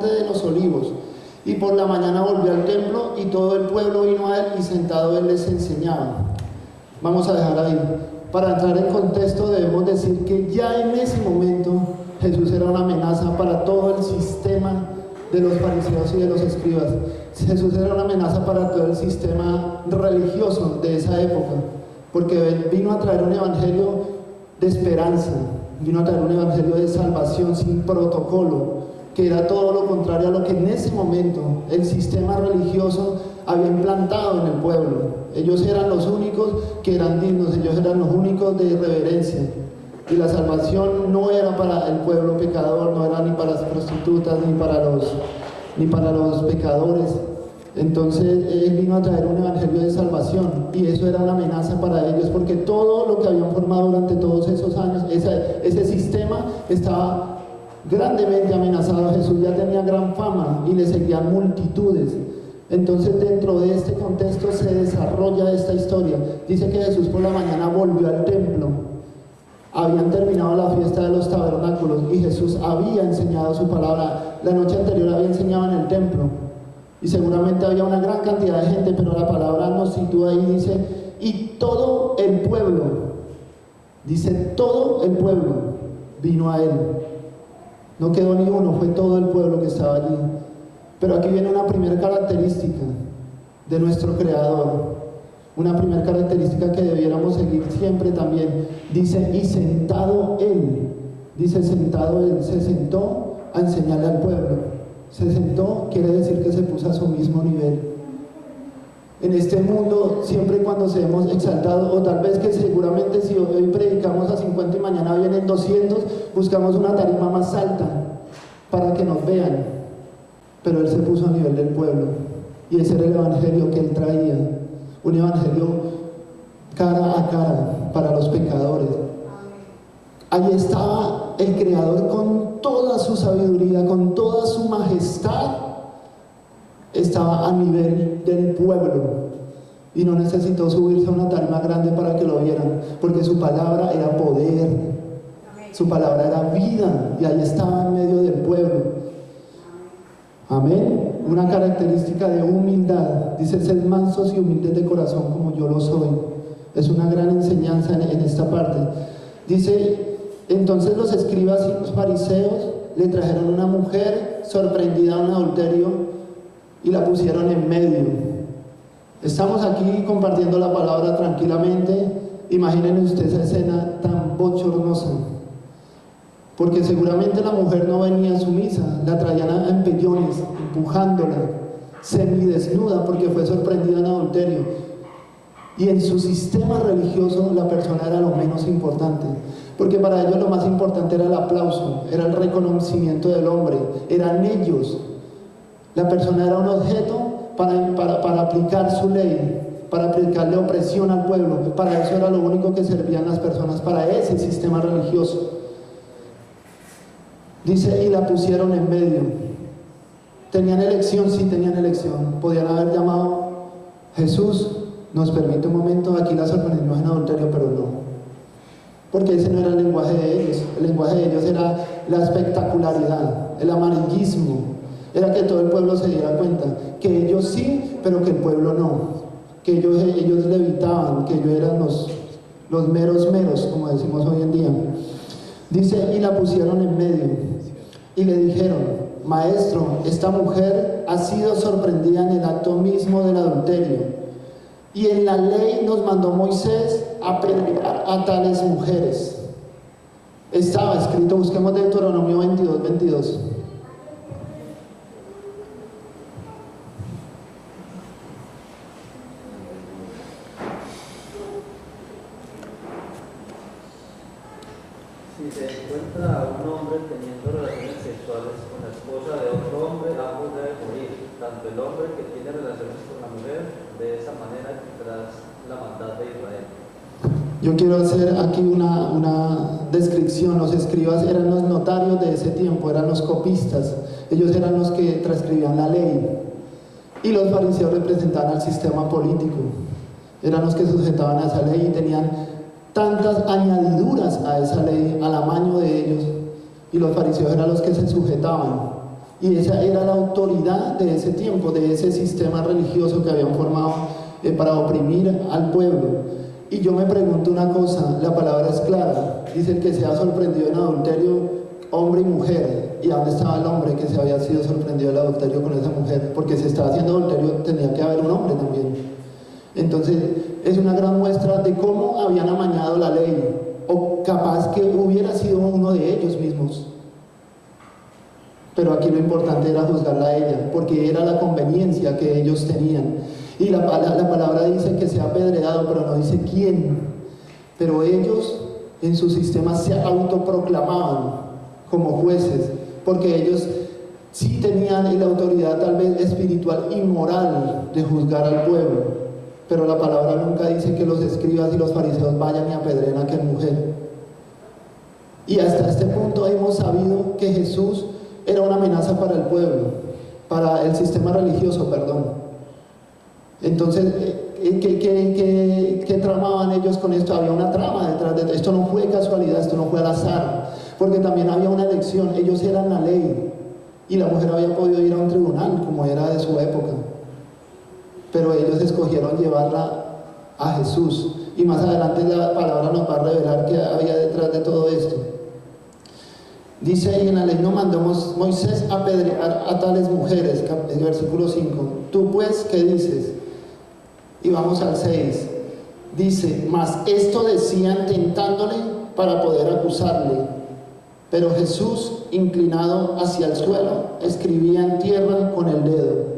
monte de los olivos. Y por la mañana volvió al templo y todo el pueblo vino a él y sentado él les enseñaba. Vamos a dejar ahí. Para entrar en contexto debemos decir que ya en ese momento Jesús era una amenaza para todo el sistema de los fariseos y de los escribas. Jesús era una amenaza para todo el sistema religioso de esa época, porque él vino a traer un evangelio de esperanza, vino a traer un evangelio de salvación sin protocolo, que era todo lo contrario a lo que en ese momento el sistema religioso había implantado en el pueblo. Ellos eran los únicos que eran dignos, ellos eran los únicos de reverencia. Y la salvación no era para el pueblo pecador, no era ni para las prostitutas, ni para los pecadores. Entonces él vino a traer un evangelio de salvación, y eso era una amenaza para ellos, porque todo lo que habían formado durante todos esos años, ese sistema estaba grandemente amenazado. Jesús ya tenía gran fama y le seguían multitudes. Entonces dentro de este contexto se desarrolla esta historia. Dice que Jesús por la mañana volvió al templo. Habían terminado la fiesta de los tabernáculos y Jesús había enseñado su palabra. La noche anterior había enseñado en el templo y seguramente había una gran cantidad de gente, pero la palabra nos sitúa ahí, dice, y todo el pueblo, dice, todo el pueblo vino a él. No quedó ni uno, fue todo el pueblo que estaba allí. Pero aquí viene una primera característica de nuestro Creador, una primera característica que debiéramos seguir siempre también. Dice, y sentado él, dice, sentado él, se sentó a enseñarle al pueblo. Se sentó, quiere decir que se puso a su mismo nivel. En este mundo, siempre cuando se hemos exaltado, o tal vez que seguramente si hoy predicamos a 50 y mañana vienen 200, buscamos una tarima más alta para que nos vean. Pero él se puso a nivel del pueblo, y ese era el evangelio que él traía, un evangelio cara a cara para los pecadores. Allí estaba el Creador con toda su sabiduría, con toda su majestad, estaba a nivel del pueblo, y no necesitó subirse a una tarima grande para que lo vieran, porque su palabra era poder, su palabra era vida, y ahí estaba en medio del pueblo. Amén. Una característica de humildad, dice, sed mansos y humildes de corazón como yo lo soy. Es una gran enseñanza en esta parte. Dice, entonces los escribas y los fariseos le trajeron una mujer sorprendida a un adulterio y la pusieron en medio. Estamos aquí compartiendo la palabra tranquilamente. Imaginen ustedes esa escena tan bochornosa, porque seguramente la mujer no venía sumisa, la traían a empellones, empujándola, semidesnuda, porque fue sorprendida en adulterio. Y en su sistema religioso la persona era lo menos importante, porque para ellos lo más importante era el aplauso, era el reconocimiento del hombre, eran ellos. La persona era un objeto para aplicar su ley, para aplicarle opresión al pueblo. Para eso era lo único que servían las personas, para ese sistema religioso. Dice, y la pusieron en medio. ¿Tenían elección? Sí, tenían elección. Podían haber llamado, Jesús, nos permite un momento, aquí la sorprendimos en adulterio, pero no. Porque ese no era el lenguaje de ellos. El lenguaje de ellos era la espectacularidad, el amarillismo. Era que todo el pueblo se diera cuenta que ellos sí, pero que el pueblo no. Que ellos levitaban, que ellos eran los meros, como decimos hoy en día. Dice, y la pusieron en medio. Y le dijeron, maestro, esta mujer ha sido sorprendida en el acto mismo del adulterio. Y en la ley nos mandó Moisés apedrear a tales mujeres. Estaba escrito, busquemos Deuteronomio 22:22. Si se encuentra a un hombre teniendo relaciones sexuales con la esposa de otro hombre, ambos deben morir, tanto el hombre que tiene relaciones con la mujer, de esa manera tras la maldad de Israel. Yo quiero hacer aquí una descripción. Los escribas eran los notarios de ese tiempo, eran los copistas, ellos eran los que transcribían la ley, y los fariseos representaban al sistema político, eran los que sujetaban a esa ley y tenían tantas añadiduras a esa ley, al amaño de ellos, y los fariseos eran los que se sujetaban. Y esa era la autoridad de ese tiempo, de ese sistema religioso que habían formado para oprimir al pueblo. Y yo me pregunto una cosa, la palabra es clara, dice el que se ha sorprendido en adulterio, hombre y mujer. ¿Y dónde estaba el hombre que se había sido sorprendido del adulterio con esa mujer? Porque si estaba haciendo adulterio tenía que haber un hombre también. Entonces es una gran muestra de cómo habían amañado la ley, o capaz que hubiera sido uno de ellos mismos. Pero aquí lo importante era juzgarla a ella, porque era la conveniencia que ellos tenían. Y la palabra dice que se ha apedreado, pero no dice quién. Pero ellos en su sistema se autoproclamaban como jueces, porque ellos sí tenían la autoridad tal vez espiritual y moral de juzgar al pueblo. Pero la palabra nunca dice que los escribas y los fariseos vayan y apedreen a aquella mujer. Y hasta este punto hemos sabido que Jesús era una amenaza para el pueblo, para el sistema religioso, perdón. Entonces, ¿qué tramaban ellos con esto? Había una trama detrás de esto. No fue casualidad, esto no fue al azar, porque también había una elección. Ellos eran la ley y la mujer había podido ir a un tribunal como era de su época, pero ellos escogieron llevarla a Jesús. Y más adelante la palabra nos va a revelar qué había detrás de todo esto. Dice ahí en la ley: no mandó Moisés a apedrear a tales mujeres, versículo 5. Tú pues, ¿qué dices? Y vamos al 6. Dice: mas esto decían tentándole para poder acusarle. Pero Jesús, inclinado hacia el suelo, escribía en tierra con el dedo.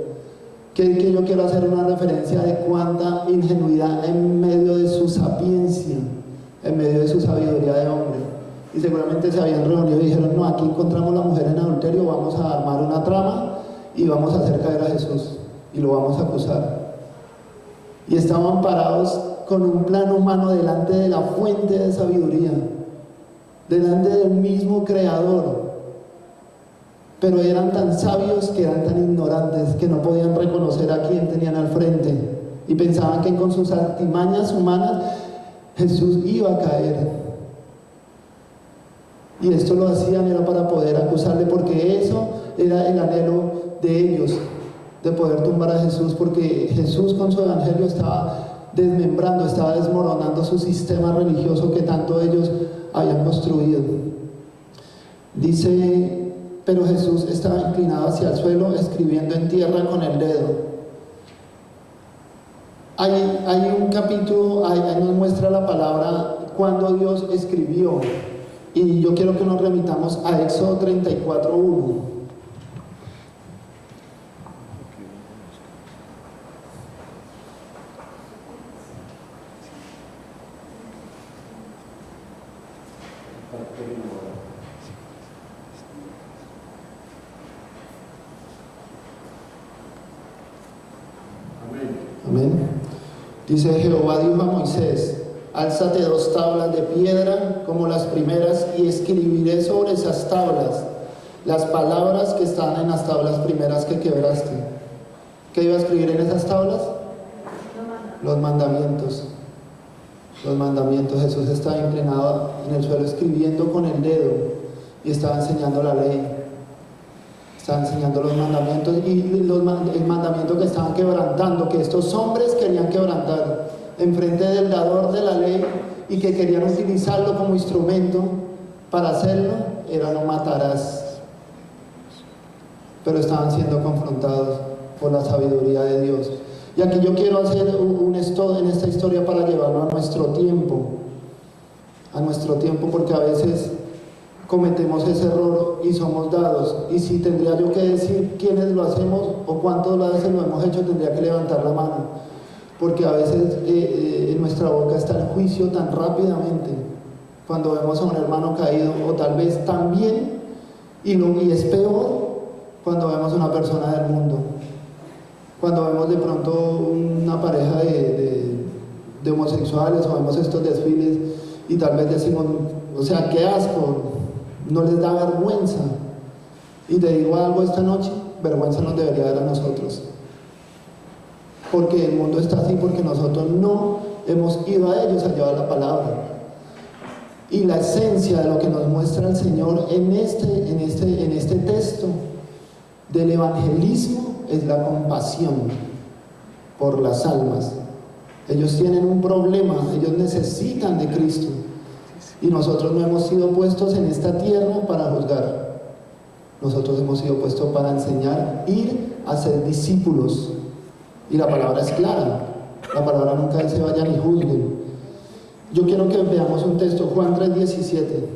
Que yo quiero hacer una referencia de cuánta ingenuidad en medio de su sapiencia, en medio de su sabiduría de hombre. Y seguramente se habían reunido y dijeron: no, aquí encontramos a la mujer en adulterio, vamos a armar una trama y vamos a hacer caer a Jesús y lo vamos a acusar. Y estaban parados con un plan humano delante de la fuente de sabiduría, delante del mismo Creador. Pero eran tan sabios que eran tan ignorantes que no podían reconocer a quién tenían al frente y pensaban que con sus artimañas humanas Jesús iba a caer. Y esto lo hacían era para poder acusarle, porque eso era el anhelo de ellos, de poder tumbar a Jesús, porque Jesús con su evangelio estaba desmembrando, estaba desmoronando su sistema religioso que tanto ellos habían construido. Dice: pero Jesús estaba inclinado hacia el suelo, escribiendo en tierra con el dedo. Hay un capítulo, ahí nos muestra la palabra cuando Dios escribió. Y yo quiero que nos remitamos a Éxodo 34:1. Amén. Dice: Jehová dijo a Moisés: álzate 2 tablas de piedra como las primeras, y escribiré sobre esas tablas las palabras que están en las tablas primeras que quebraste. ¿Qué iba a escribir en esas tablas? Los mandamientos. Los mandamientos. Jesús estaba inclinado en el suelo escribiendo con el dedo y estaba enseñando la ley. Estaba enseñando los mandamientos y el mandamiento que estaban quebrantando, que estos hombres querían quebrantar enfrente del dador de la ley y que querían utilizarlo como instrumento para hacerlo, era: no matarás. Pero estaban siendo confrontados por la sabiduría de Dios. Y aquí yo quiero hacer un stop en esta historia para llevarlo a nuestro tiempo, porque a veces cometemos ese error y somos dados. Y si tendría yo que decir quiénes lo hacemos o cuántos veces lo hemos hecho, tendría que levantar la mano, porque a veces en nuestra boca está el juicio tan rápidamente cuando vemos a un hermano caído, o tal vez también, y es peor cuando vemos a una persona del mundo, cuando vemos de pronto una pareja de homosexuales, o vemos estos desfiles y tal vez decimos: o sea, qué asco, no les da vergüenza. Y te digo algo esta noche: vergüenza nos debería dar a nosotros, porque el mundo está así, porque nosotros no hemos ido a ellos a llevar la palabra. Y la esencia de lo que nos muestra el Señor en este texto del evangelismo es la compasión por las almas. Ellos tienen un problema, ellos necesitan de Cristo. Y nosotros no hemos sido puestos en esta tierra para juzgar. Nosotros hemos sido puestos para enseñar, ir a ser discípulos. Y la palabra es clara. La palabra nunca dice vayan y juzguen. Yo quiero que veamos un texto, Juan 3:17.